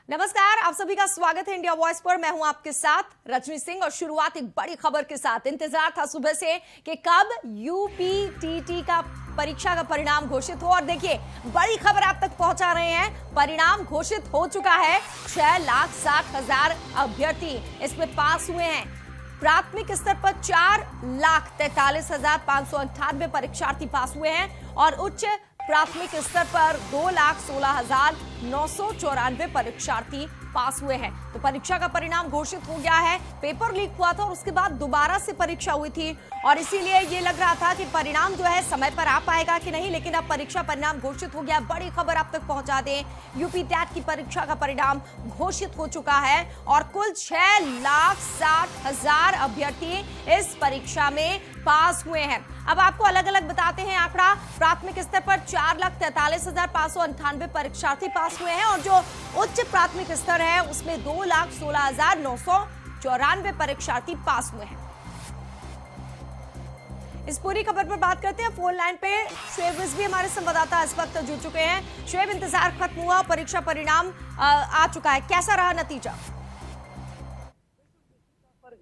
नमस्कार, आप सभी का स्वागत है इंडिया वॉइस पर। मैं हूं आपके साथ रजनी सिंह और शुरुआत एक बड़ी खबर के साथ। इंतजार था सुबह से कि कब यूपीटीटी का परीक्षा का परिणाम घोषित हो और देखिए बड़ी खबर आप तक पहुंचा रहे हैं। परिणाम घोषित हो चुका है। 6,60,000 अभ्यर्थी इसमें पास हुए हैं। प्राथमिक स्तर पर 4,43,598 परीक्षार्थी पास हुए हैं और उच्च प्राथमिक स्तर पर 2,16,994 परीक्षार्थी पास हुए हैं। तो परीक्षा का परिणाम घोषित हो गया है। पेपर लीक हुआ था और उसके बाद दोबारा से परीक्षा हुई थी और इसीलिए ये लग रहा था कि परिणाम जो है समय पर आ पाएगा कि नहीं, लेकिन अब परीक्षा परिणाम घोषित हो गया। बड़ी खबर आप तक पहुंचा दें, यूपी टैट की परीक्षा का परिणाम घोषित हो चुका है और कुल 6,60,000 अभ्यर्थी इस परीक्षा में पास हुए हैं। अब आपको अलग अलग बताते हैं आंकड़ा। प्राथमिक स्तर पर 4,43,598 परीक्षार्थी पास हुए हैं और जो उच्च प्राथमिक स्तर है उसमें 2,16,994 परीक्षार्थी पास हुए हैं। इस पूरी खबर पर बात करते हैं। फोन लाइन पे शुएब रिजवी हमारे संवाददाता इस वक्त जुड़ चुके हैं। शुएब, इंतजार खत्म हुआ, परीक्षा परिणाम आ चुका है, कैसा रहा नतीजा?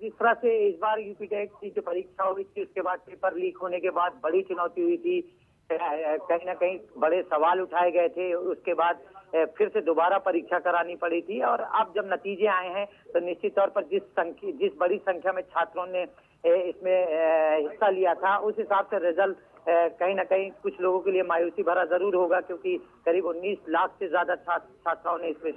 जिस तरह से इस बार यूपी टेट की जो परीक्षा हुई थी उसके बाद पेपर लीक होने के बाद बड़ी चुनौती हुई थी। कहीं ना कहीं बड़े सवाल उठाए गए थे। उसके बाद फिर से दोबारा परीक्षा करानी पड़ी थी और अब जब नतीजे आए हैं तो निश्चित तौर पर जिस बड़ी संख्या में छात्रों ने इसमें हिस्सा लिया था उस हिसाब से रिजल्ट कहीं ना कहीं कुछ लोगों के लिए मायूसी भरा जरूर होगा, क्योंकि करीब 19 लाख से ज्यादा छात्राओं ने इसमें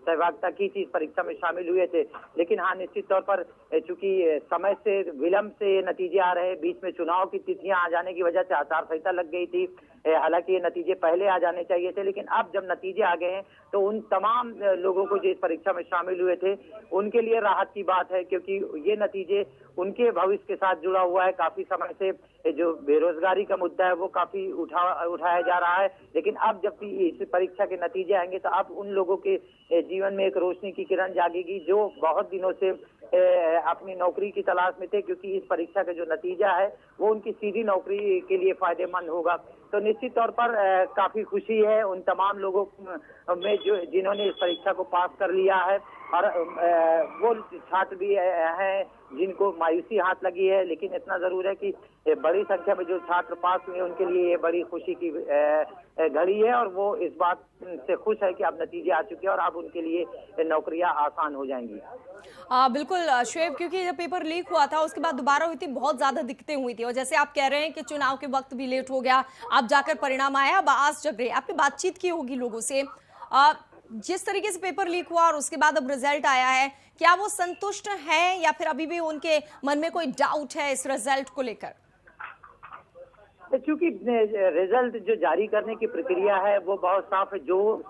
सहभागिता की थी, इस परीक्षा में शामिल हुए थे। लेकिन हाँ, निश्चित तौर पर चूंकि समय से विलंब से नतीजे आ रहे, बीच में चुनाव की तिथियां आ जाने की वजह से आचार संहिता लग गई थी। हालांकि ये नतीजे पहले आ जाने चाहिए थे, लेकिन अब जब नतीजे आ गए हैं तो उन तमाम लोगों को जो इस परीक्षा में शामिल हुए थे उनके लिए राहत की बात है, क्योंकि ये नतीजे उनके भविष्य के साथ जुड़ा हुआ है। काफी समय से जो बेरोजगारी का मुद्दा है वो काफी उठाया जा रहा है, लेकिन अब जब इस परीक्षा के नतीजे आएंगे तो अब उन लोगों के जीवन में एक रोशनी की किरण जागेगी जो बहुत दिनों से अपनी नौकरी की तलाश में थे, क्योंकि इस परीक्षा का जो नतीजा है वो उनकी सीधी नौकरी के लिए फायदेमंद होगा। तो निश्चित तौर पर काफी खुशी है उन तमाम लोगों में जिन्होंने इस परीक्षा को पास कर लिया है और वो छात्र भी हैं जिनको मायूसी हाथ लगी है। लेकिन इतना जरूर है कि बड़ी संख्या में जो छात्र पास हुए उनके लिए ये बड़ी खुशी की घड़ी है और वो इस बात से खुश है कि अब नतीजे आ चुके हैं और अब उनके लिए नौकरियां आसान हो जाएंगी। बिल्कुल शुएब, क्योंकि जब पेपर लीक हुआ था उसके बाद दोबारा हुई थी, बहुत ज्यादा दिक्कतें हुई थी और जैसे आप कह रहे हैं कि चुनाव के वक्त भी लेट हो गया, अब जाकर परिणाम आया, अब आस जग रही है। आपने बातचीत की होगी लोगों से, जिस तरीके से पेपर लीक हुआ और उसके बाद अब रिजल्ट आया है, क्या वो संतुष्ट हैं या फिर अभी भी उनके मन में कोई डाउट है इस रिजल्ट को लेकर? क्योंकि रिजल्ट जो जारी करने की प्रक्रिया है वो बहुत साफ है। जो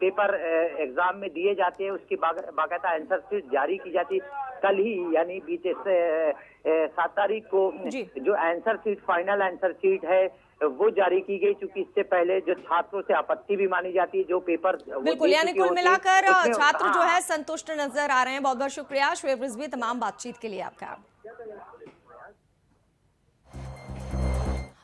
पेपर एग्जाम में दिए जाते हैं उसकी बाकायदा आंसर शीट जारी की जाती है। कल ही यानी बीते 7 तारीख को जो answer sheet, final answer sheet है वो जारी की गई, क्योंकि इससे पहले जो छात्रों से आपत्ति भी मानी जाती है जो पेपर बिल्कुल, यानी कुल मिलाकर छात्र जो है संतुष्ट नजर आ रहे हैं। बहुत बहुत शुक्रिया शुएब रिजवी तमाम बातचीत के लिए आपका।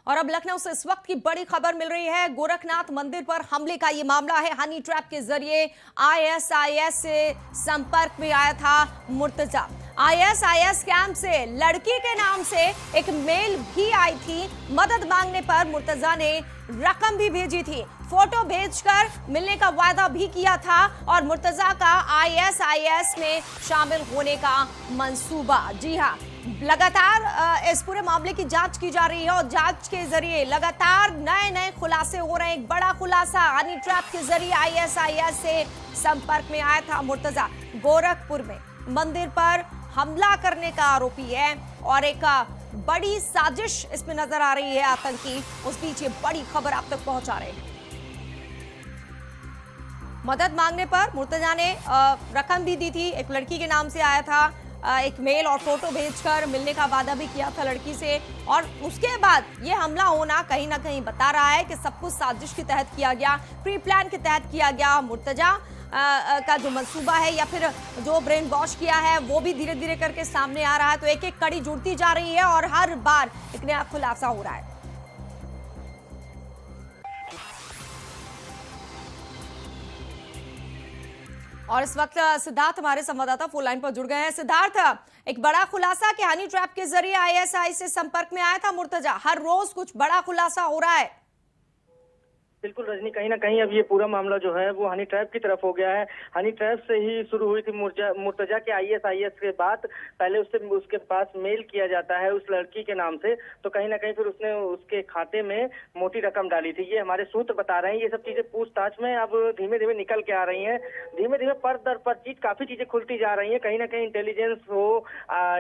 और अब लखनऊ से इस वक्त की बड़ी खबर मिल रही है। गोरखनाथ मंदिर पर हमले का ये मामला है। हनी ट्रैप के जरिए आईएसआईएस से संपर्क में आया था मुर्तजा। आईएसआईएस कैंप से लड़की के नाम से एक मेल भी आई थी। मदद मांगने पर मुर्तजा ने रकम भी भेजी थी, फोटो भेजकर मिलने का वादा भी किया था और मुर्तजा का आईएसआईएस में शामिल होने का मंसूबा। जी हाँ, लगातार इस पूरे मामले की जांच की जा रही है और जांच के जरिए लगातार नए नए खुलासे हो रहे हैं। एक बड़ा खुलासा, हनी ट्रैप के जरिए आईएसआईएस से संपर्क में आया था मुर्तजा। गोरखपुर में मंदिर पर हमला करने का आरोपी है और एक बड़ी साजिश इसमें नजर आ रही है आतंकी। उस बीच ये बड़ी खबर आप तक पहुंचा रहे हैं। मदद मांगने पर मुर्तजा ने रकम भी दी थी, एक लड़की के नाम से आया था, एक मेल और फोटो भेजकर मिलने का वादा भी किया था लड़की से और उसके बाद ये हमला होना कहीं ना कहीं बता रहा है कि सब कुछ साजिश के तहत किया गया, प्री प्लान के तहत किया गया। मुर्तजा का जो मंसूबा है या फिर जो ब्रेन वॉश किया है वो भी धीरे धीरे करके सामने आ रहा है। तो एक एक कड़ी जुड़ती जा रही है और हर बार एक नया खुलासा हो रहा है। और इस वक्त सिद्धार्थ हमारे संवाददाता फोन लाइन पर जुड़ गए हैं। सिद्धार्थ, एक बड़ा खुलासा कि हनी ट्रैप के जरिए आईएसआई से संपर्क में आया था मुर्तजा। हर रोज कुछ बड़ा खुलासा हो रहा है। बिल्कुल रजनी, कहीं ना कहीं अब ये पूरा मामला जो है वो हनी ट्रैप की तरफ हो गया है। हनी ट्रैप से ही शुरू हुई थी मुर्तजा के आईएसआईएस के बाद। पहले उसके पास मेल किया जाता है उस लड़की के नाम से, तो कहीं ना कहीं फिर उसने उसके खाते में मोटी रकम डाली थी। ये हमारे सूत्र बता रहे हैं। ये सब चीजें पूछताछ में अब धीमे धीमे निकल के आ रही है। धीमे धीमे पर दर पर काफी चीजें खुलती जा रही है। कहीं ना कहीं इंटेलिजेंस हो,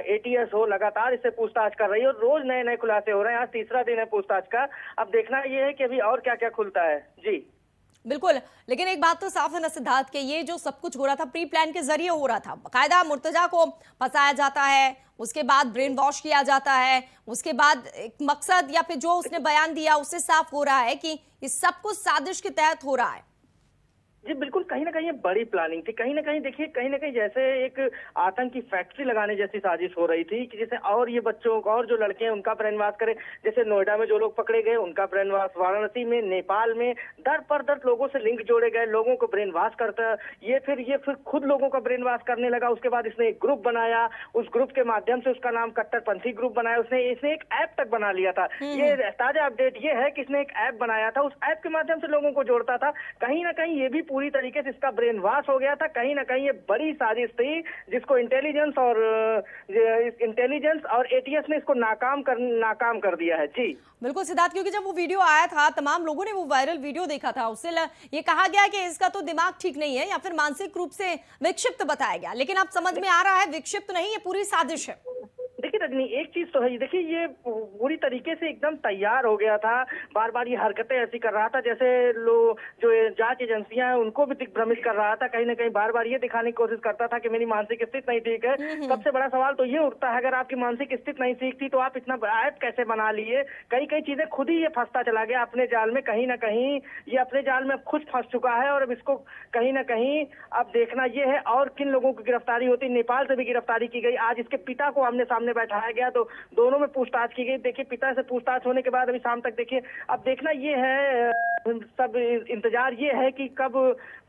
एटीएस हो, लगातार इससे पूछताछ कर रही है और रोज नए नए खुलासे हो रहे हैं। आज तीसरा दिन है पूछताछ का। अब देखना ये है कि अभी और क्या क्या खुलता है। जी बिल्कुल, लेकिन एक बात तो साफ है ना सिद्धार्थ के ये जो सब कुछ हो रहा था प्री प्लान के जरिए हो रहा था। बाकायदा मुर्तजा को फंसाया जाता है, उसके बाद ब्रेन वॉश किया जाता है, उसके बाद एक मकसद या फिर जो उसने बयान दिया उससे साफ हो रहा है कि ये सब कुछ साजिश के तहत हो रहा है। जी बिल्कुल, कहीं ना कहीं ये बड़ी प्लानिंग थी। कहीं ना कहीं देखिए, कहीं ना कहीं जैसे एक आतंक की फैक्ट्री लगाने जैसी साजिश हो रही थी कि जैसे और ये बच्चों को और जो लड़के हैं उनका ब्रेनवाश करे। जैसे नोएडा में जो लोग पकड़े गए उनका ब्रेनवाश, वाराणसी में, नेपाल में दर पर दर लोगों से लिंक जोड़े गए, लोगों को ब्रेनवाश करता। ये फिर खुद लोगों का ब्रेनवाश करने लगा। उसके बाद इसने एक ग्रुप बनाया, उस ग्रुप के माध्यम से उसका नाम कट्टरपंथी ग्रुप बनाया। इसने एक ऐप तक बना लिया था। ये ताजा अपडेट ये है कि इसने एक ऐप बनाया था, उस ऐप के माध्यम से लोगों को जोड़ता था। कहीं ना कहीं ये भी पूरी तरीके से इसका ब्रेन वॉश हो गया था। कहीं ना कहीं ये बड़ी साजिश थी जिसको इंटेलिजेंस और एटीएस ने इसको नाकाम कर दिया है। जी बिल्कुल सिद्धार्थ, क्योंकि जब वो वीडियो आया था तमाम लोगों ने वो वायरल वीडियो देखा था, उससे ये कहा गया कि इसका तो दिमाग ठीक नहीं है या फिर मानसिक रूप से विक्षिप्त बताया गया, लेकिन अब समझ में आ रहा है विक्षिप्त नहीं, ये पूरी साजिश है। देखिए रजनी, एक चीज तो है, देखिए ये पूरी तरीके से एकदम तैयार हो गया था। बार बार ये हरकतें ऐसी कर रहा था जैसे जो जांच एजेंसियां हैं उनको भी दिग्भ्रमित कर रहा था। कहीं ना कहीं बार बार ये दिखाने की कोशिश करता था कि मेरी मानसिक स्थिति नहीं ठीक है। सबसे बड़ा सवाल तो ये उठता है, अगर आपकी मानसिक स्थिति नहीं ठीक थी तो आप इतना ऐप कैसे बना लिए? कई चीजें खुद ही ये फंसता चला गया अपने जाल में। कहीं ना कहीं ये अपने जाल में खुद फंस चुका है और अब इसको कहीं ना कहीं अब देखना ये है और किन लोगों की गिरफ्तारी होती। नेपाल से भी गिरफ्तारी की गई। आज इसके पिता को आमने सामने बैठाया गया तो दोनों में पूछताछ की गई। देखिए पिता से पूछताछ होने के बाद अभी शाम तक देखिए अब देखना ये है, सब इंतजार ये है कि कब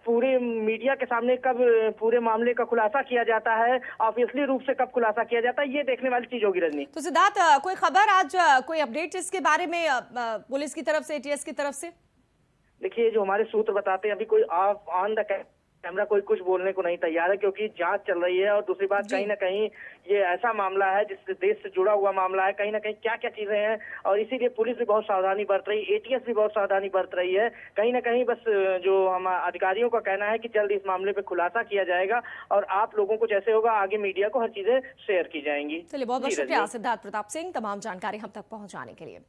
पूरे मीडिया के सामने कब पूरे मामले का खुलासा किया जाता है, ऑब्वियसली रूप से कब खुलासा किया जाता है, ये देखने वाली चीज होगी रजनी। तो सिद्धार्थ, कोई खबर आज, कोई अपडेट इसके बारे में पुलिस की तरफ से, एटीएस की तरफ से? देखिए जो हमारे सूत्र बताते हैं अभी कोई ऑन द कैमरा कोई कुछ बोलने को नहीं तैयार है क्योंकि जांच चल रही है। और दूसरी बात, कहीं ना कहीं ये ऐसा मामला है जिससे देश से जुड़ा हुआ मामला है। कहीं ना कहीं क्या क्या चीजें हैं और इसीलिए पुलिस भी बहुत सावधानी बरत रही है, एटीएस भी बहुत सावधानी बरत रही है। कहीं ना कहीं बस जो हम अधिकारियों का कहना है कि जल्द इस मामले पे खुलासा किया जाएगा और आप लोगों को जैसे होगा आगे मीडिया को हर चीजें शेयर की जाएंगी। चलिए, बहुत बहुत शुक्रिया सिद्धार्थ प्रताप सिंह तमाम जानकारी हम तक पहुंचाने के लिए।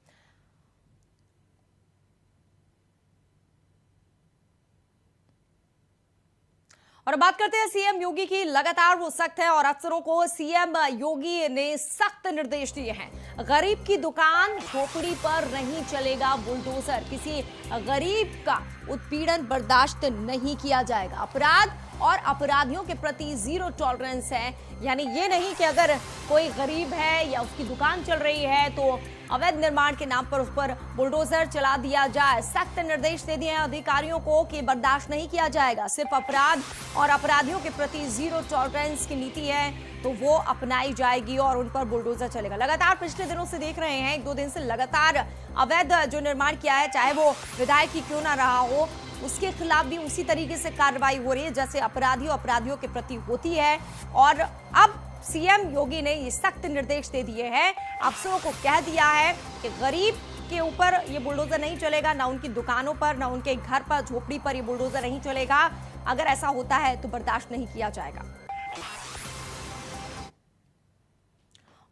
और बात करते हैं सीएम योगी की। लगातार वो सख्त है और अफसरों को सीएम योगी ने सख्त निर्देश दिए हैं। गरीब की दुकान झोपड़ी पर नहीं चलेगा बुलडोजर। किसी गरीब का उत्पीड़न बर्दाश्त नहीं किया जाएगा। अपराध और अपराधियों के प्रति जीरो टॉलरेंस है। यानी ये नहीं कि अगर कोई गरीब है या उसकी दुकान चल रही है तो अवैध निर्माण के नाम पर उस पर बुलडोजर चला दिया जाए। सख्त निर्देश दे दिए हैं अधिकारियों को कि बर्दाश्त नहीं किया जाएगा। सिर्फ अपराध और अपराधियों के प्रति जीरो टॉलरेंस की नीति है तो वो अपनाई जाएगी और उन पर बुलडोजर चलेगा। लगातार पिछले दिनों से देख रहे हैं, एक दो दिन से लगातार अवैध जो निर्माण किया है, चाहे वो विधायक ही क्यों ना रहा हो, उसके खिलाफ भी उसी तरीके से कार्रवाई हो रही है जैसे अपराधियों के प्रति होती है। और अब सीएम योगी ने ये सख्त निर्देश दे दिए हैं, अफसरों को कह दिया है कि गरीब के ऊपर ये बुलडोजर नहीं चलेगा, ना उनकी दुकानों पर, ना उनके घर पर, झोपड़ी पर ये बुलडोजर नहीं चलेगा। अगर ऐसा होता है तो बर्दाश्त नहीं किया जाएगा।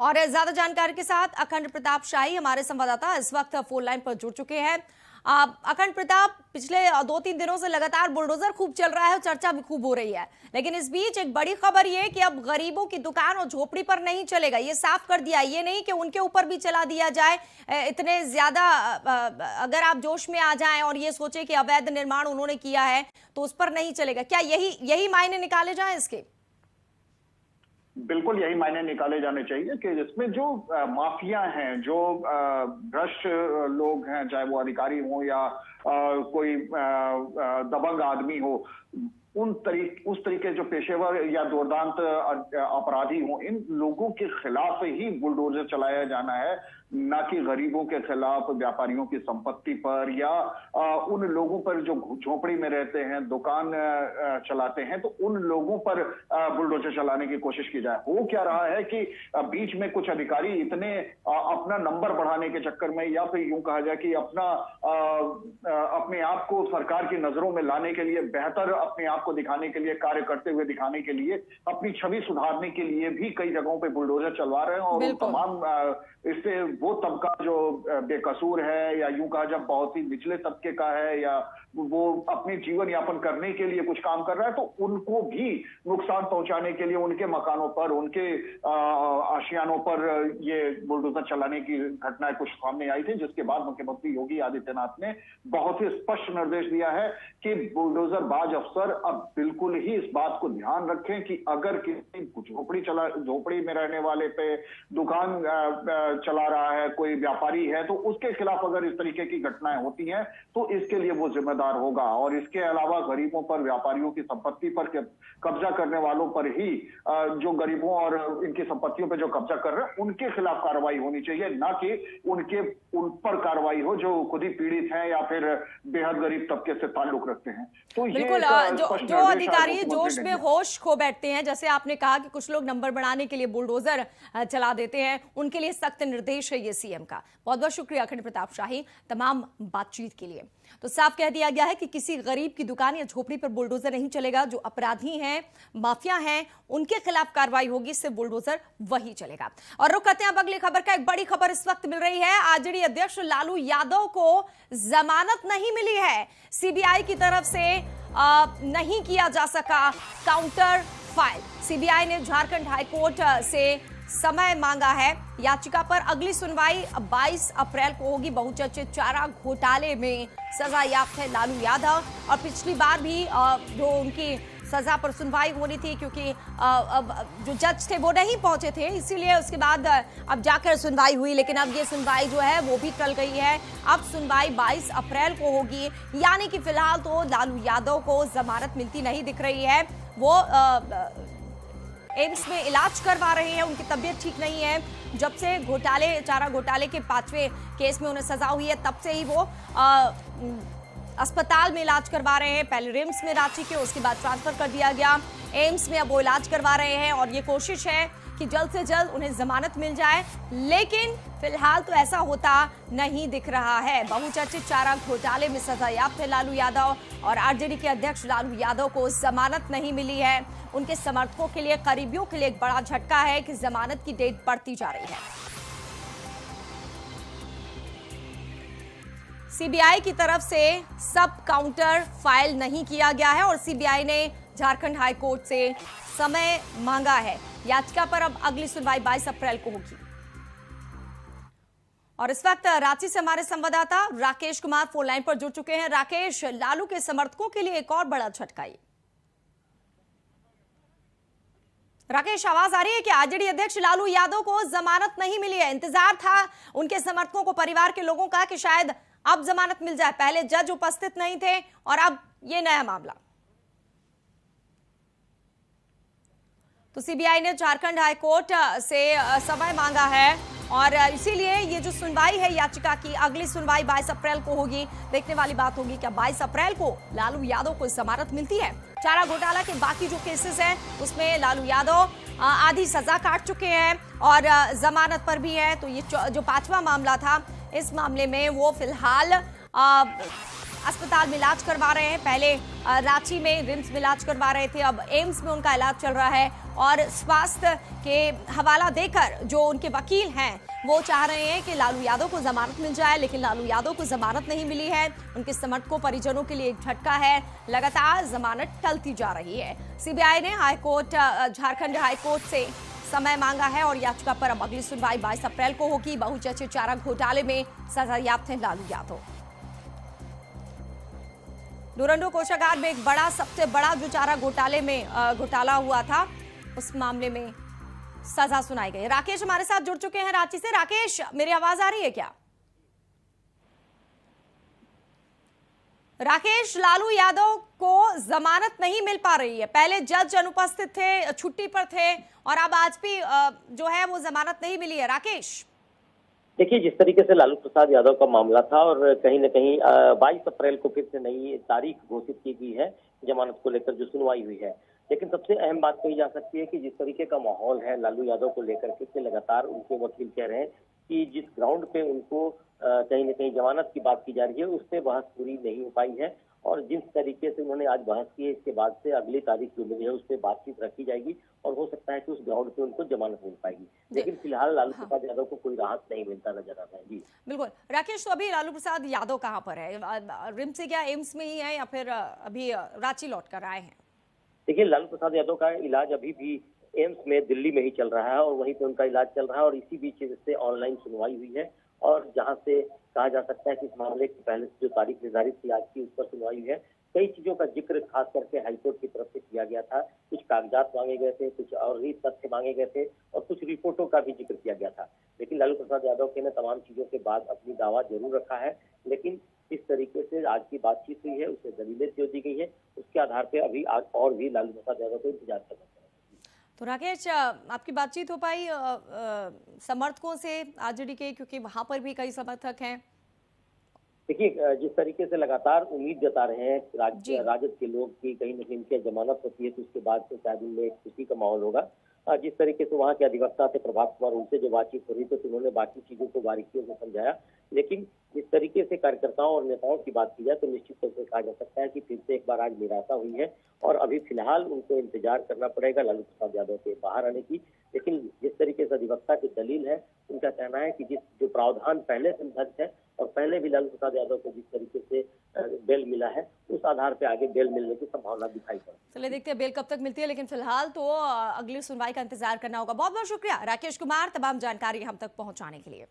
और ज्यादा जानकारी के साथ अखंड प्रताप शाही हमारे संवाददाता इस वक्त फोन लाइन पर जुड़ चुके हैं। अखंड प्रताप, पिछले 2-3 दिनों से लगातार बुलडोजर खूब चल रहा है और चर्चा भी खूब हो रही है, लेकिन इस बीच एक बड़ी खबर ये कि अब गरीबों की दुकान और झोपड़ी पर नहीं चलेगा। ये साफ कर दिया, ये नहीं कि उनके ऊपर भी चला दिया जाए। इतने ज्यादा अगर आप जोश में आ जाएं और ये सोचे कि अवैध निर्माण उन्होंने किया है तो उस पर नहीं चलेगा। क्या यही मायने निकाले जाए इसके? बिल्कुल यही मायने निकाले जाने चाहिए कि इसमें जो माफिया हैं, जो भ्रष्ट लोग हैं, चाहे वो अधिकारी हों या कोई दबंग आदमी हो, उस तरीके जो पेशेवर या दुर्दांत अपराधी हो, इन लोगों के खिलाफ ही बुलडोजर चलाया जाना है, ना कि गरीबों के खिलाफ, व्यापारियों की संपत्ति पर या उन लोगों पर जो झोपड़ी में रहते हैं, दुकान चलाते हैं, तो उन लोगों पर बुलडोजर चलाने की कोशिश की जाए। हो क्या रहा है कि बीच में कुछ अधिकारी इतने अपना नंबर बढ़ाने के चक्कर में, या फिर यूं कहा जाए कि अपने आप को सरकार की नजरों में लाने के लिए, बेहतर अपने आप को दिखाने के लिए, कार्य करते हुए दिखाने के लिए, अपनी छवि सुधारने के लिए भी कई जगहों पे बुलडोजर चलवा रहे हैं। और तमाम इससे वो तबका जो बेकसूर है, या यूं कहा जब बहुत ही निचले तबके का है, या वो अपने जीवन यापन करने के लिए कुछ काम कर रहा है, तो उनको भी नुकसान पहुंचाने के लिए उनके मकानों पर, उनके आशियानों पर ये बुलडोजर चलाने की घटनाएं कुछ सामने आई थी, जिसके बाद मुख्यमंत्री योगी आदित्यनाथ ने बहुत ही स्पष्ट निर्देश दिया है कि बुलडोजर बाज अफसर अब बिल्कुल ही इस बात को ध्यान रखें कि अगर किसी झोपड़ी में रहने वाले पे दुकान चला रहा है, कोई व्यापारी है, तो उसके खिलाफ अगर इस तरीके की घटनाएं होती हैं तो इसके लिए वो जिम्मेदार होगा। और इसके अलावा गरीबों पर, व्यापारियों की संपत्ति पर कब्जा करने वालों पर ही, जो गरीबों और इनकी संपत्तियों पर जो कब्जा कर रहे हैं, उनके खिलाफ कार्रवाई होनी चाहिए, ना कि उन पर कार्रवाई हो जो खुद ही पीड़ित हैं या फिर बेहद गरीब तबके से ताल्लुक रखते हैं। तो बिल्कुल, जो अधिकारी जोश में होश खो बैठते हैं, जैसे आपने कहा कि कुछ लोग नंबर बढ़ाने के लिए बुलडोजर चला देते हैं, उनके लिए सख्त निर्देश है ये सीएम का। बहुत बहुत शुक्रिया अखंड प्रताप शाही तमाम बातचीत के लिए। तो साफ कह दिया गया है कि किसी गरीब की दुकान या झोपड़ी पर बुलडोजर नहीं चलेगा। जो अपराधी हैं, माफिया हैं, उनके खिलाफ कार्रवाई होगी, सिर्फ बुलडोजर वही चलेगा। और रुक करते हैं अब अगली खबर का। एक बड़ी खबर इस वक्त मिल रही है। आरजेडी अध्यक्ष लालू यादव को जमानत नहीं मिली है। सीबीआई की तरफ से नहीं किया जा सका काउंटर फाइल। सीबीआई ने झारखंड हाईकोर्ट से समय मांगा है। याचिका पर अगली सुनवाई 22 अप्रैल को होगी। बहुचर्चित चारा घोटाले में सजा याफ्त है लालू यादव, और पिछली बार भी जो उनकी सजा पर सुनवाई होनी थी, क्योंकि जो जज थे वो नहीं पहुंचे थे, इसीलिए उसके बाद अब जाकर सुनवाई हुई। लेकिन अब ये सुनवाई जो है वो भी टल गई है। अब सुनवाई 22 अप्रैल को होगी, यानी कि फिलहाल तो लालू यादव को जमानत मिलती नहीं दिख रही है। वो एम्स में इलाज करवा रहे हैं, उनकी तबीयत ठीक नहीं है। जब से चारा घोटाले के 5वें केस में उन्हें सजा हुई है, तब से ही वो अस्पताल में इलाज करवा रहे हैं। पहले रिम्स में रांची के, उसके बाद ट्रांसफर कर दिया गया एम्स में। अब वो इलाज करवा रहे हैं और ये कोशिश है कि जल्द से जल्द उन्हें जमानत मिल जाए, लेकिन फिलहाल तो ऐसा होता नहीं दिख रहा है। बहुचर्चित चारा घोटाले में सजा याफ्त है लालू यादव, और आरजेडी के अध्यक्ष लालू यादव को जमानत नहीं मिली है। उनके समर्थकों के लिए, करीबियों के लिए एक बड़ा झटका है कि जमानत की डेट बढ़ती जा रही है। सीबीआई की तरफ से सब काउंटर फाइल नहीं किया गया है, और सीबीआई ने झारखंड हाईकोर्ट से समय मांगा है। याचिका पर अब अगली सुनवाई 22 अप्रैल को होगी। और इस वक्त रांची से हमारे संवाददाता राकेश कुमार फोन लाइन पर जुड़ चुके हैं। राकेश, लालू के समर्थकों के लिए एक और बड़ा झटका है। राकेश, आवाज आ रही है कि आरजेडी अध्यक्ष लालू यादव को जमानत नहीं मिली है। इंतजार था उनके समर्थकों को, परिवार के लोगों का, कि शायद अब जमानत मिल जाए। पहले जज उपस्थित नहीं थे और अब ये नया मामला। तो सीबीआई ने झारखंड हाईकोर्ट से समय मांगा है, और इसीलिए ये जो सुनवाई है याचिका की, अगली सुनवाई 22 अप्रैल को होगी। देखने वाली बात होगी क्या 22 अप्रैल को लालू यादव को जमानत मिलती है। चारा घोटाला के बाकी जो केसेस हैं उसमें लालू यादव आधी सजा काट चुके हैं और जमानत पर भी है। तो ये जो 5वां मामला था, इस मामले में वो फिलहाल अस्पताल में इलाज करवा रहे हैं। पहले रांची में रिम्स में इलाज करवा रहे थे, अब एम्स में उनका इलाज चल रहा है। और स्वास्थ्य के हवाला देकर जो उनके वकील हैं वो चाह रहे हैं कि लालू यादव को जमानत मिल जाए, लेकिन लालू यादव को जमानत नहीं मिली है। उनके समर्थकों, परिजनों के लिए एक झटका है। लगातार जमानत टलती जा रही है। सीबीआई ने झारखंड हाईकोर्ट से समय मांगा है, और याचिका पर अब अगली सुनवाई 22 अप्रैल को होगी। बहुचर्चित चारा घोटाले में सजा याफ्त हैं लालू यादव। डोरंडो कोषागार में एक सबसे बड़ा जो चारा घोटाले में घोटाला हुआ था, उस मामले में सजा सुनाई गई। राकेश हमारे साथ जुड़ चुके हैं रांची से। राकेश, मेरी आवाज आ रही है क्या? राकेश, लालू यादव को जमानत नहीं मिल पा रही है। पहले जज अनुपस्थित थे, छुट्टी पर थे, और अब आज भी जो है वो जमानत नहीं मिली है। राकेश, देखिए, जिस तरीके से लालू प्रसाद यादव का मामला था और कहीं न कहीं 22 अप्रैल को फिर से नई तारीख घोषित की गई है जमानत को लेकर जो सुनवाई हुई है। लेकिन सबसे अहम बात कही जा सकती है कि जिस तरीके का माहौल है लालू यादव को लेकर के लगातार उनके वकील कह रहे हैं कि जिस ग्राउंड पे उनको कहीं न कहीं जमानत की बात की जा रही है उस पे बहस पूरी नहीं हो पाई है, और जिस तरीके से उन्होंने आज बहस की है इसके बाद से अगली तारीख जो मिली है उस पर बातचीत रखी जाएगी और हो सकता है कि उस ग्राउंड पे उनको जमानत मिल पाएगी। लेकिन फिलहाल लालू प्रसाद यादव को कोई राहत नहीं मिलता नजर आता है। जी बिल्कुल। राकेश, तो अभी लालू प्रसाद यादव कहाँ पर है? रिम्स से क्या एम्स में ही है या फिर अभी रांची लौट कर आए हैं? देखिए, लालू प्रसाद यादव का इलाज अभी भी एम्स में दिल्ली में ही चल रहा है और वहीं पे उनका इलाज चल रहा है, और इसी बीच इससे ऑनलाइन सुनवाई हुई है और जहां से कहा जा सकता है कि इस मामले की पहले से जो तारीख निर्धारित थी आज की उस पर सुनवाई हुई है। कई चीजों का जिक्र खास करके हाईकोर्ट की तरफ से किया गया था, कुछ कागजात मांगे गए थे, कुछ और भी तथ्य मांगे गए थे और कुछ रिपोर्टों का भी जिक्र किया गया था। लेकिन लालू प्रसाद यादव के ने तमाम चीजों के बाद अपनी दावा जरूर रखा है, लेकिन इस तरीके से आज की बातचीत हुई है उसमें दलीलें जो दी गई है उसके आधार पर अभी आज और भी लालू प्रसाद यादव को इंतजार करना चाहिए। तो राकेश, आपकी बातचीत हो पाई समर्थकों से आरजेडी के, क्योंकि वहां पर भी कई समर्थक हैं? देखिए, जिस तरीके से लगातार उम्मीद जता रहे हैं राजद के लोग कि कहीं न कहीं इनकी जमानत होती है तो उसके बाद से शायद उनमें खुशी का माहौल होगा। जिस तरीके से वहाँ के अधिवक्ता थे प्रभात कुमार, उनसे जो बातचीत हो रही थी तो उन्होंने बाकी चीजों को बारीकियों से समझाया। लेकिन जिस तरीके से कार्यकर्ताओं और नेताओं की बात की जाए तो निश्चित तौर से कहा जा सकता है कि फिर से एक बार आज निराशा हुई है और अभी फिलहाल उनको इंतजार करना पड़ेगा लालू प्रसाद यादव के बाहर आने की। लेकिन जिस तरीके से अधिवक्ता की दलील है, उनका कहना है कि जो प्रावधान पहले से दर्ज है और पहले भी लालू प्रसाद यादव को जिस तरीके से बेल मिला है उस आधार पे आगे बेल मिलने की संभावना दिखाई पड़ती है। चलिए देखते हैं बेल कब तक मिलती है, लेकिन फिलहाल तो अगली सुनवाई का इंतजार करना होगा। बहुत बहुत शुक्रिया राकेश कुमार, तमाम जानकारी हम तक पहुंचाने के लिए।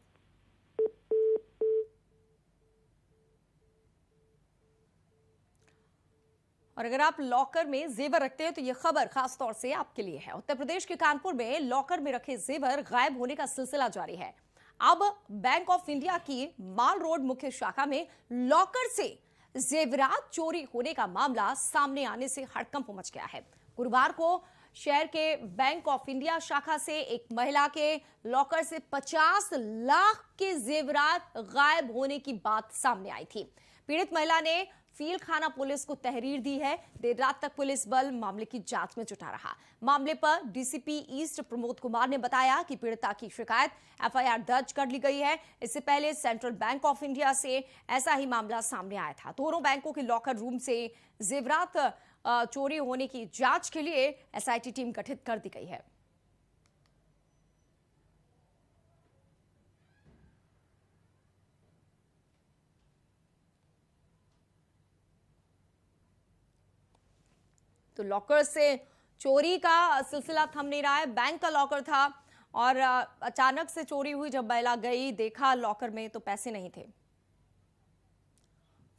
और अगर आप लॉकर में जेवर रखते हैं तो ये खबर खास तौर से आपके लिए है। उत्तर प्रदेश के कानपुर में लॉकर में रखे जेवर गायब होने का सिलसिला जारी है। अब बैंक ऑफ इंडिया की माल रोड मुख्य शाखा में लॉकर से जेवरात चोरी होने का मामला सामने आने से हड़कंप मच गया है। गुरुवार को शहर के बैंक ऑफ इंडिया शाखा से एक महिला के लॉकर से 50 लाख के जेवरात गायब होने की बात सामने आई थी। पीड़ित महिला ने फील खाना पुलिस को तहरीर दी है। देर रात तक पुलिस बल मामले की जांच में जुटा रहा। मामले पर डीसीपी ईस्ट प्रमोद कुमार ने बताया कि पीड़िता की शिकायत एफआईआर दर्ज कर ली गई है। इससे पहले सेंट्रल बैंक ऑफ इंडिया से ऐसा ही मामला सामने आया था। दोनों बैंकों के लॉकर रूम से जेवरात चोरी होने की जांच के लिए एसआईटी टीम गठित कर दी गई है। तो लॉकर से चोरी का सिलसिला थम नहीं रहा है। बैंक का लॉकर था और अचानक से चोरी हुई। जब महिला गई देखा लॉकर में तो पैसे नहीं थे।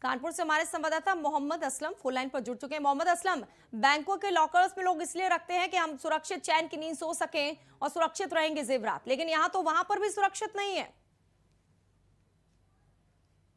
कानपुर से हमारे संवाददाता मोहम्मद असलम फोन लाइन पर जुड़ चुके हैं। मोहम्मद असलम, बैंकों के लॉकर्स में लोग इसलिए रखते हैं कि हम सुरक्षित चैन की नींद सो सकें और सुरक्षित रहेंगे जेवरात, लेकिन यहाँ तो वहां पर भी सुरक्षित नहीं है।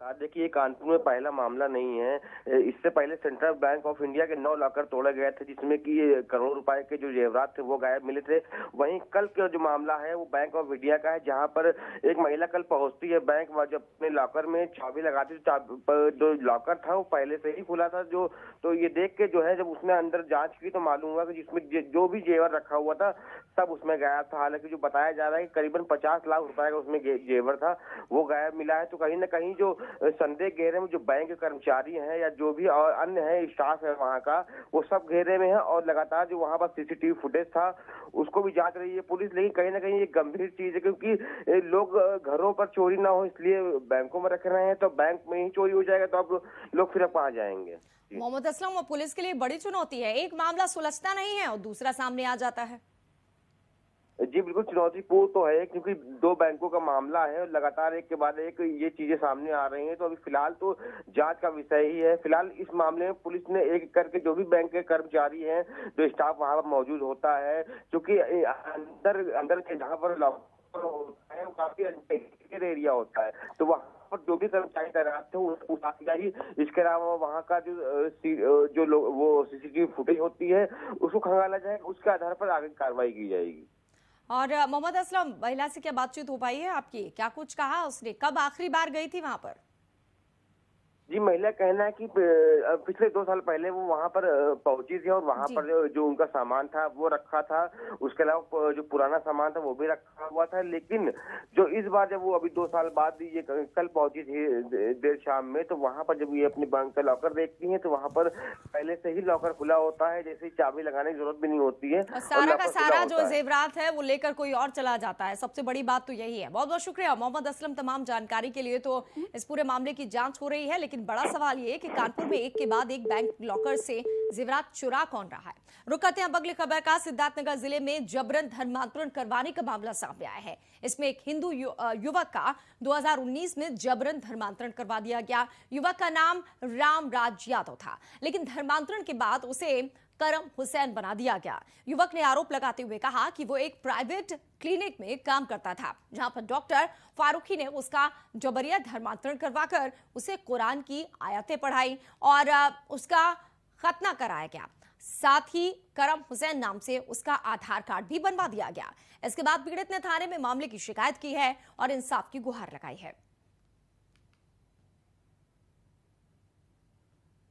देखिए, कानपुर में पहला मामला नहीं है। इससे पहले सेंट्रल बैंक ऑफ इंडिया के 9 लॉकर तोड़े गए थे जिसमें कि करोड़ रुपए के जो जेवरात थे वो गायब मिले थे। वहीं कल का जो मामला है वो बैंक ऑफ इंडिया का है, जहां पर एक महिला कल पहुंचती है बैंक में, जब अपने लॉकर में चाबी लगाती तो जो लॉकर था वो पहले से ही खुला था। तो ये देख के जो है जब उसने अंदर जांच की तो मालूम हुआ कि जिसमें जो भी जेवर रखा हुआ था सब उसमें गायब था। हालांकि जो बताया जा रहा है कि करीबन 50 लाख रुपए का उसमें जेवर था वो गायब मिला है। तो कहीं ना कहीं जो संदेह घेरे में जो बैंक के कर्मचारी हैं या जो भी और अन्य है स्टाफ है वहां का, वो सब घेरे में है और लगातार जो वहां पर सीसीटीवी फुटेज था उसको भी जांच रही है पुलिस। लेकिन कहीं ना कहीं ये गंभीर चीज है क्योंकि लोग घरों पर चोरी ना हो इसलिए बैंकों में रख रहे हैं, तो बैंक में ही चोरी हो जाएगा तो अब लोग फिर कहाँ जाएंगे। मोहम्मद असलम, पुलिस के लिए बड़ी चुनौती है। एक मामला सुलझता नहीं है और दूसरा सामने आ जाता है। जी बिल्कुल, चुनौतीपूर्ण तो है क्योंकि 2 बैंकों का मामला है और लगातार एक के बाद एक ये चीजें सामने आ रही हैं। तो अभी फिलहाल तो जांच का विषय ही है। फिलहाल इस मामले में पुलिस ने एक करके जो भी बैंक के कर्मचारी हैं, जो स्टाफ वहां पर मौजूद होता है, क्योंकि अंदर के जहाँ पर लॉकर होता है वो काफी एरिया होता है, तो वहाँ पर जो भी कर्मचारी तैनात थे उसको उतार दिया ही। इसके अलावा वहाँ का जो लोग वो सीसीटीवी फुटेज होती है उसको खंगाला जाएगा, उसके आधार पर आगे कार्रवाई की जाएगी। और मोहम्मद असलम, महिला से क्या बातचीत हो पाई है आपकी? क्या कुछ कहा उसने? कब आखिरी बार गई थी वहां पर? जी, महिला कहना है कि पिछले 2 साल पहले वो वहाँ पर पहुंची थी और वहाँ पर जो उनका सामान था वो रखा था। उसके अलावा जो पुराना सामान था वो भी रखा हुआ था। लेकिन जो इस बार जब वो अभी 2 साल बाद ये कल पहुंची थी देर शाम में, तो वहाँ पर जब ये अपनी बैंक का लॉकर देखती हैं तो वहाँ पर पहले से ही लॉकर खुला होता है, जैसे चाबी लगाने की जरूरत भी नहीं होती है। और सारा का सारा जो जेवरात है वो लेकर कोई और चला जाता है। सबसे बड़ी बात तो यही है। बहुत बहुत शुक्रिया मोहम्मद असलम तमाम जानकारी के लिए। तो इस पूरे मामले की जांच हो रही है, लेकिन बड़ा सवाल ये है कि कानपुर में एक के बाद एक बैंक लॉकर से जेवरात चुरा कौन रहा है। रुक करते हैं अगली खबर का। सिद्धार्थनगर जिले में जबरन धर्मांतरण करवाने का मामला सामने आया है। इसमें एक हिंदू युवक का 2019 में जबरन धर्मांतरण करवा दिया गया। युवक का नाम रामराज यादव था, लेकिन धर्मांतरण के बाद उसे करम हुसैन बना दिया गया। युवक ने आरोप लगाते हुए कहा कि वो एक प्राइवेट क्लिनिक में काम करता था, जहां पर डॉक्टर फारूकी ने उसका जबरिया धर्मांतरण करवाकर उसे कुरान की आयतें पढ़ाई और उसका खतना कराया गया। साथ ही करम हुसैन नाम से उसका आधार कार्ड भी बनवा दिया गया। इसके बाद पीड़ित ने थाने में मामले की शिकायत की है और इंसाफ की गुहार लगाई है।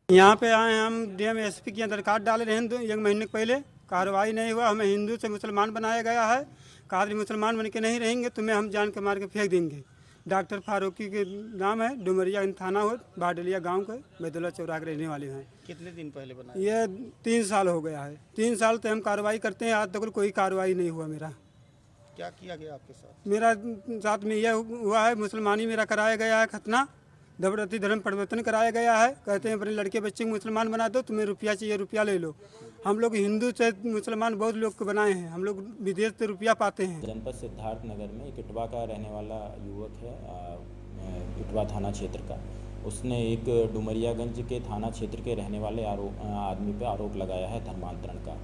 यहाँ पे आए हम DMSP की दरखास्त डाले रहे हैं 1 महीने पहले, कार्रवाई नहीं हुआ। हमें हिंदू से मुसलमान बनाया गया है। कहा मुसलमान बन के नहीं रहेंगे तुम्हें हम जान के मार के फेंक देंगे। डॉक्टर फारूकी के नाम है, डुमरिया थाना हो, बाडलिया गांव के बैदुल्ला चौराहा के रहने वाले हैं। कितने दिन पहले बनाया? ये 3 साल हो गया है। 3 साल से हम कार्रवाई करते हैं, आज तक कोई कार्रवाई नहीं हुआ। मेरा क्या किया गया आपके साथ? मेरा साथ में यह हुआ है, मुसलमानी मेरा कराया गया है, खतना जबरदस्ती धर्म परिवर्तन कराया गया है। कहते हैं अपने लड़के बच्चे को मुसलमान बना दो, तुम्हें रुपया चाहिए रुपया ले लो। हम लोग हिंदू से मुसलमान बहुत लोग को बनाए हैं, हम लोग विदेश से रुपया पाते हैं। जनपद सिद्धार्थनगर में एक इटवा का रहने वाला युवक है, इटवा थाना क्षेत्र का। उसने एक डुमरियागंज के थाना क्षेत्र के रहने वाले आदमी पर आरोप लगाया है धर्मांतरण का।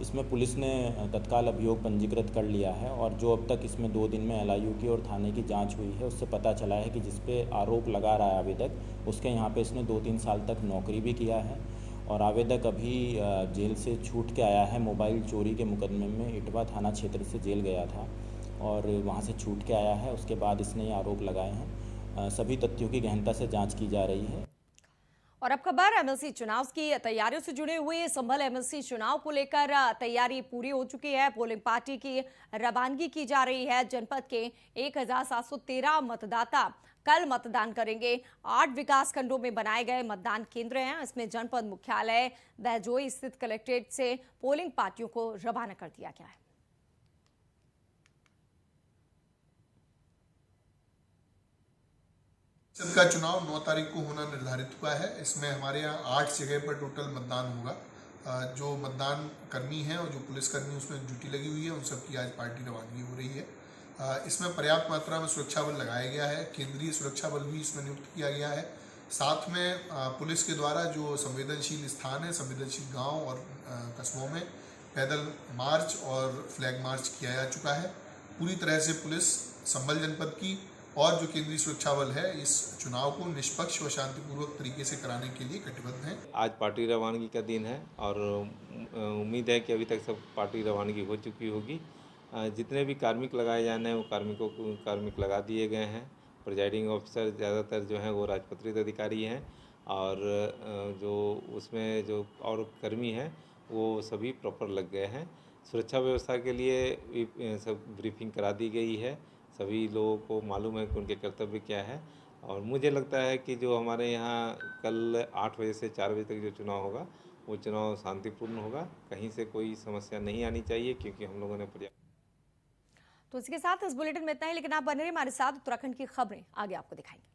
इसमें पुलिस ने तत्काल अभियोग पंजीकृत कर लिया है और जो अब तक इसमें 2 दिन में LIU की और थाने की जांच हुई है उससे पता चला है कि जिस पे आरोप लगा रहा है आवेदक, उसके यहाँ पे इसने 2-3 साल तक नौकरी भी किया है और आवेदक अभी जेल से छूट के आया है। मोबाइल चोरी के मुकदमे में इटवा थाना क्षेत्र से जेल गया था और वहाँ से छूट के आया है। उसके बाद इसने ये आरोप लगाए हैं। सभी तथ्यों की गहनता से जाँच की जा रही है। और अब खबर MLC चुनाव की तैयारियों से जुड़े हुए। संभल MLC चुनाव को लेकर तैयारी पूरी हो चुकी है। पोलिंग पार्टी की रवानगी की जा रही है। जनपद के 1713 मतदाता कल मतदान करेंगे। 8 विकास खंडों में बनाए गए मतदान केंद्र हैं। इसमें जनपद मुख्यालय बहजोई स्थित कलेक्ट्रेट से पोलिंग पार्टियों को रवाना कर दिया गया है। संसद का चुनाव 9 तारीख को होना निर्धारित हुआ है। इसमें हमारे यहाँ 8 जगह पर टोटल मतदान होगा। जो मतदान कर्मी हैं और जो पुलिसकर्मी उसमें ड्यूटी लगी हुई है, उन सब की आज पार्टी रवानगी हो रही है। इसमें पर्याप्त मात्रा में सुरक्षा बल लगाया गया है। केंद्रीय सुरक्षा बल भी इसमें नियुक्त किया गया है। साथ में पुलिस के द्वारा जो संवेदनशील स्थान है, संवेदनशील गाँव और कस्बों में पैदल मार्च और फ्लैग मार्च किया जा चुका है। पूरी तरह से पुलिस संभल जनपद की और जो केंद्रीय सुरक्षा बल है इस चुनाव को निष्पक्ष व शांतिपूर्वक तरीके से कराने के लिए कटिबद्ध हैं। आज पार्टी रवानगी का दिन है और उम्मीद है कि अभी तक सब पार्टी रवानगी हो चुकी होगी। जितने भी कार्मिक लगाए जाने हैं वो कार्मिक लगा दिए गए हैं। प्रिजाइडिंग ऑफिसर ज़्यादातर जो हैं वो राजपत्रित अधिकारी हैं और जो उसमें जो और कर्मी हैं वो सभी प्रॉपर लग गए हैं। सुरक्षा व्यवस्था के लिए सब ब्रीफिंग करा दी गई है। सभी लोगों को मालूम है कि उनके कर्तव्य क्या है और मुझे लगता है कि जो हमारे यहाँ कल 8 बजे से 4 बजे तक जो चुनाव होगा वो चुनाव शांतिपूर्ण होगा। कहीं से कोई समस्या नहीं आनी चाहिए क्योंकि हम लोगों ने पर्याप्त। तो इसके साथ इस बुलेटिन में इतना ही, लेकिन आप बने रहिए हमारे साथ। उत्तराखंड की खबरें आगे आपको दिखाएंगे।